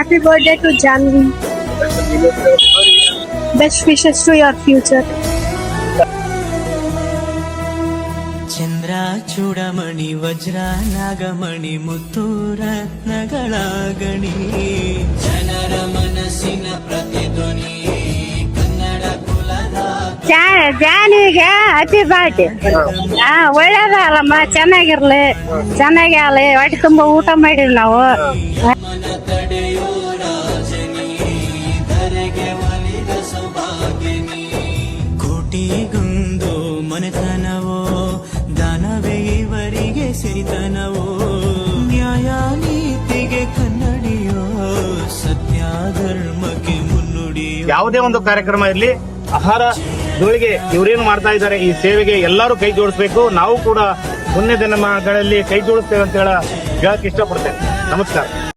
Happy birthday to Janvi. Best wishes to your future. ಚಂದ್ರ ಚೂಡಮಣಿ ವಜ್ರ ನಾಗಮಣಿ ಮುತ್ತು ರತ್ನಗಳ ಗಣಿ ಜನರ ಮನಸ್ಸಿನ ಪ್ರತಿಧ್ವನಿ ಕನ್ನಡ ಕುಲದ ಜಾನಿಗೆ ಹ್ಯಾಪಿ ಬರ್ಡೇ. ಒಳ್ಳೇದಲ್ಲಮ್ಮ, ಚೆನ್ನಾಗಿರ್ಲಿ, ಚೆನ್ನಾಗಿ ಆಗಲಿ, ಹೊಟ್ಟೆ ತುಂಬ ಊಟ ಮಾಡಿರಿ ನಾವು. ಮನ ತಡೆಯೋ ರಾಜನಿ ಧರೆಗೆ ಒಲಿದ ಸೌಭಾಗ್ಯನಿ ಕೋಟಿಗೊಂದು ಮನೆತನವೋ ದಾನವೇ ಇವರಿಗೆ ಸಿರಿತನವೋ ನ್ಯಾಯ ನೀತಿಗೆ ಕನ್ನಡಿಯೋ ಸತ್ಯ ಧರ್ಮಕ್ಕೆ ಮುನ್ನುಡಿಯೋ. ಯಾವುದೇ ಒಂದು ಕಾರ್ಯಕ್ರಮ ಇರಲಿ, ಆಹಾರ ಗಳಿಗೆ ಇವರೇನು ಮಾಡ್ತಾ ಇದ್ದಾರೆ ಈ ಸೇವೆಗೆ ಎಲ್ಲರೂ ಕೈ ಜೋಡಿಸ್ಬೇಕು. ನಾವು ಕೂಡ ಪುಣ್ಯ ದಿನಗಳಲ್ಲಿ ಕೈ ಜೋಡಿಸ್ತೇವೆ ಅಂತ ಹೇಳಕ್ ಇಷ್ಟಪಡ್ತೇನೆ. ನಮಸ್ಕಾರ.